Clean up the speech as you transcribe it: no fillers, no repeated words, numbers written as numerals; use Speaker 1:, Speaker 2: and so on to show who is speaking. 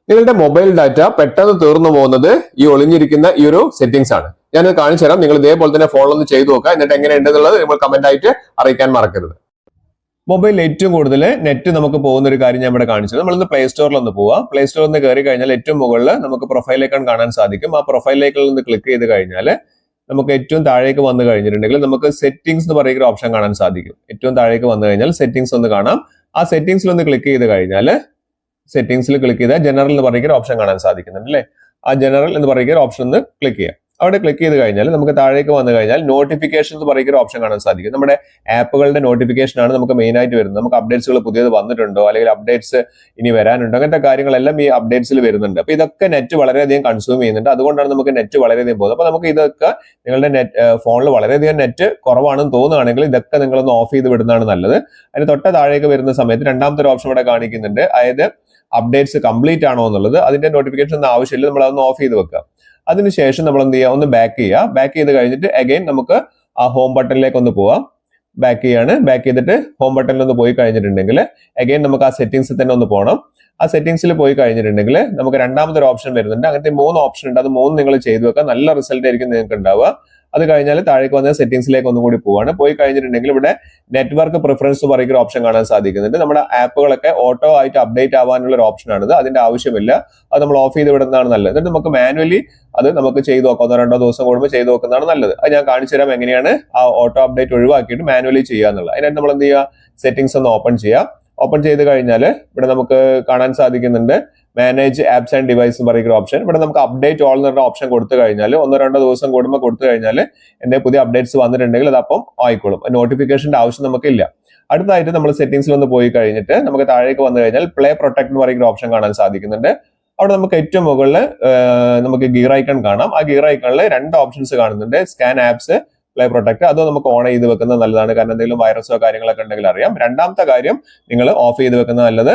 Speaker 1: നിങ്ങളുടെ mobile data പെട്ടെന്ന് തീർന്നു പോകുന്നത് ഈ ഒളിഞ്ഞിരിക്കുന്ന ഈ ഒരു സെറ്റിംഗ്സ് ആണ്. ഞാനത് കാണിച്ചു തരാം. നിങ്ങൾ ഇതേപോലെ തന്നെ ഫോണിലൊന്ന് ചെയ്തു നോക്കുക. എന്നിട്ട് എങ്ങനെയുണ്ടെന്നുള്ളത് നിങ്ങൾ കമന്റ് ആയിട്ട് അറിയിക്കാൻ മറക്കരുത്. മൊബൈലിൽ ഏറ്റവും കൂടുതൽ നെറ്റ് നമുക്ക് പോകുന്ന ഒരു കാര്യം ഞാൻ ഇവിടെ കാണിച്ചത്. നമ്മളിന്ന് പ്ലേ സ്റ്റോറിൽ ഒന്ന് പോവാം. പ്ലേ സ്റ്റോറിൽ നിന്ന് കയറി കഴിഞ്ഞാൽ ഏറ്റവും മുകളിൽ നമുക്ക് പ്രൊഫൈൽ ഐക്കൺ കാണാൻ സാധിക്കും. ആ പ്രൊഫൈൽ ഐക്കണിൽ നിന്ന് ക്ലിക്ക് ചെയ്ത് കഴിഞ്ഞാൽ നമുക്ക് ഏറ്റവും താഴേക്ക് വന്നു കഴിഞ്ഞിട്ടുണ്ടെങ്കിൽ നമുക്ക് സെറ്റിംഗ്സ് എന്ന് പറയുന്ന ഒരു ഓപ്ഷൻ കാണാൻ സാധിക്കും. ഏറ്റവും താഴേക്ക് വന്നു കഴിഞ്ഞാൽ സെറ്റിംഗ്സ് ഒന്ന് കാണാം. ആ സെറ്റിംഗ്സിൽ ഒന്ന് ക്ലിക്ക് ചെയ്ത് കഴിഞ്ഞാൽ സെറ്റിംഗ്സിൽ ക്ലിക്ക് ചെയ്താൽ ജനറൽ എന്ന് പറയുന്ന ഒരു ഓപ്ഷൻ കാണാൻ സാധിക്കുന്നുണ്ട് അല്ലേ? ആ ജനറൽ എന്ന് പറയുന്ന ഒരു ഓപ്ഷൻ ഒന്ന് ക്ലിക്ക് ചെയ്യാം. അവിടെ ക്ലിക്ക് ചെയ്ത് കഴിഞ്ഞാൽ നമുക്ക് താഴേക്ക് വന്നു കഴിഞ്ഞാൽ നോട്ടിഫിക്കേഷൻ എന്ന് പറയുന്ന ഒരു ഓപ്ഷൻ കാണാൻ സാധിക്കും. നമ്മുടെ ആപ്പുകളുടെ നോട്ടിഫിക്കേഷൻ ആണ് നമുക്ക് മെയിൻ ആയിട്ട് വരുന്നത്. നമുക്ക് അപ്ഡേറ്റ്സുകൾ പുതിയത് വന്നിട്ടുണ്ടോ അല്ലെങ്കിൽ അപ്ഡേറ്റ്സ് ഇനി വരാനുണ്ടോ അങ്ങനത്തെ കാര്യങ്ങളെല്ലാം ഈ അപ്ഡേറ്റ്സിൽ വരുന്നുണ്ട്. അപ്പൊ ഇതൊക്കെ നെറ്റ് വളരെയധികം കൺസ്യൂം ചെയ്യുന്നുണ്ട്. അതുകൊണ്ടാണ് നമുക്ക് നെറ്റ് വളരെയധികം പോകുന്നത്. അപ്പൊ നമുക്ക് ഇതൊക്കെ നിങ്ങളുടെ ഫോണിൽ വളരെയധികം നെറ്റ് കുറവാണെന്ന് തോന്നുകയാണെങ്കിൽ ഇതൊക്കെ നിങ്ങളൊന്ന് ഓഫ് ചെയ്ത് വിടുന്നതാണ് നല്ലത്. അതിന് തൊട്ട താഴേക്ക് വരുന്ന സമയത്ത് രണ്ടാമത്തെ ഒരു ഓപ്ഷൻ ഇവിടെ കാണിക്കുന്നുണ്ട്. അതായത് അപ്ഡേറ്റ്സ് കംപ്ലീറ്റ് ആണോ എന്നുള്ളത്. അതിന്റെ നോട്ടിഫിക്കേഷൻ ഒന്നും ആവശ്യമില്ല. നമ്മൾ അതൊന്ന് ഓഫ് ചെയ്ത് വെക്കുക. അതിനുശേഷം നമ്മൾ എന്ത് ചെയ്യുക, ഒന്ന് ബാക്ക് ചെയ്യുക. ബാക്ക് ചെയ്ത് കഴിഞ്ഞിട്ട് അഗൈൻ നമുക്ക് ആ ഹോം ബട്ടണിലേക്ക് ഒന്ന് പോവാം. ബാക്ക് ചെയ്യാണ്. ബാക്ക് ചെയ്തിട്ട് ഹോം ബട്ടണിൽ ഒന്ന് പോയി കഴിഞ്ഞിട്ടുണ്ടെങ്കിൽ അഗൈൻ നമുക്ക് ആ സെറ്റിംഗ്സിൽ തന്നെ ഒന്ന് പോകണം. ആ സെറ്റിംഗ്സിൽ പോയി കഴിഞ്ഞിട്ടുണ്ടെങ്കിൽ നമുക്ക് രണ്ടാമത്തെ ഒരു ഓപ്ഷൻ വരുന്നുണ്ട്. അങ്ങനത്തെ 3 ഓപ്ഷൻ ഉണ്ട്. അത് 3 നിങ്ങൾ ചെയ്തു വെക്കുക. നല്ല റിസൾട്ട് ആയിരിക്കും നിങ്ങൾക്ക് ഉണ്ടാവുക. അത് കഴിഞ്ഞാൽ താഴേക്ക് വന്ന സെറ്റിംഗ്സിലേക്ക് ഒന്നും കൂടി പോവാണ്. പോയി കഴിഞ്ഞിട്ടുണ്ടെങ്കിൽ ഇവിടെ നെറ്റ്വർക്ക് പ്രിഫറൻസ് പറയുന്ന ഒരു ഓപ്ഷൻ കാണാൻ സാധിക്കുന്നുണ്ട്. നമ്മുടെ ആപ്പുകളൊക്കെ ഓട്ടോ ആയിട്ട് അപ്ഡേറ്റ് ആവാനുള്ള ഒരു ഓപ്ഷനാണിത്. അതിന്റെ ആവശ്യമില്ല. അത് നമ്മൾ ഓഫ് ചെയ്ത് വിടുന്നതാണ് നല്ലത്. എന്നിട്ട് നമുക്ക് മാനുവലി അത് നമുക്ക് ചെയ്ത് നോക്കാം. 1-2 ദിവസം കൂടുമ്പോൾ ചെയ്ത് നോക്കുന്നതാണ് നല്ലത്. അത് ഞാൻ കാണിച്ചു തരാം എങ്ങനെയാണ് ആ ഓട്ടോ അപ്ഡേറ്റ് ഒഴിവാക്കിയിട്ട് മാനുവലി ചെയ്യുക എന്നുള്ളത്. അതിനായിട്ട് നമ്മൾ എന്ത് ചെയ്യുക, സെറ്റിംഗ്സ് ഒന്ന് ഓപ്പൺ ചെയ്യുക. ഓപ്പൺ ചെയ്ത് കഴിഞ്ഞാൽ ഇവിടെ നമുക്ക് കാണാൻ സാധിക്കുന്നുണ്ട് മാനേജ് ആപ്സ് ആൻഡ് ഡിവൈസ് എന്ന് പറയുന്ന ഓപ്ഷൻ. ഇവിടെ നമുക്ക് അപ്ഡേറ്റ് ഓൾ എന്നുള്ള ഓപ്ഷൻ കൊടുത്തു കഴിഞ്ഞാൽ 1-2 ദിവസം കൂടുമ്പോൾ കൊടുത്തു കഴിഞ്ഞാൽ എന്തെങ്കിലും പുതിയ അപ്ഡേറ്റ്സ് വന്നിട്ടുണ്ടെങ്കിൽ അത് അപ്പം ആയിക്കോളും. നോട്ടിഫിക്കേഷന്റെ ആവശ്യം നമുക്കില്ല. അടുത്തായിട്ട് നമ്മൾ സെറ്റിംഗ്സിൽ ഒന്ന് പോയി കഴിഞ്ഞിട്ട് നമുക്ക് താഴേക്ക് വന്നു കഴിഞ്ഞാൽ പ്ലേ പ്രൊട്ടക്ട് എന്ന് പറയുന്ന ഓപ്ഷൻ കാണാൻ സാധിക്കുന്നുണ്ട്. അവിടെ നമുക്ക് ഏറ്റവും മുകളിൽ നമുക്ക് ഗിയർ ഐക്കൺ കാണാം. ആ ഗിയർ ഐക്കണിൽ 2 ഓപ്ഷൻസ് കാണുന്നുണ്ട്. Scan apps, play protect. അത് നമുക്ക് ഓൺ ചെയ്ത് വെക്കുന്നത് നല്ലതാണ്. കാരണം എന്തെങ്കിലും വൈറസോ കാര്യങ്ങളൊക്കെ ഉണ്ടെങ്കിൽ അറിയാം. രണ്ടാമത്തെ കാര്യം നിങ്ങൾ ഓഫ് ചെയ്ത് വെക്കുന്നത് നല്ലത്.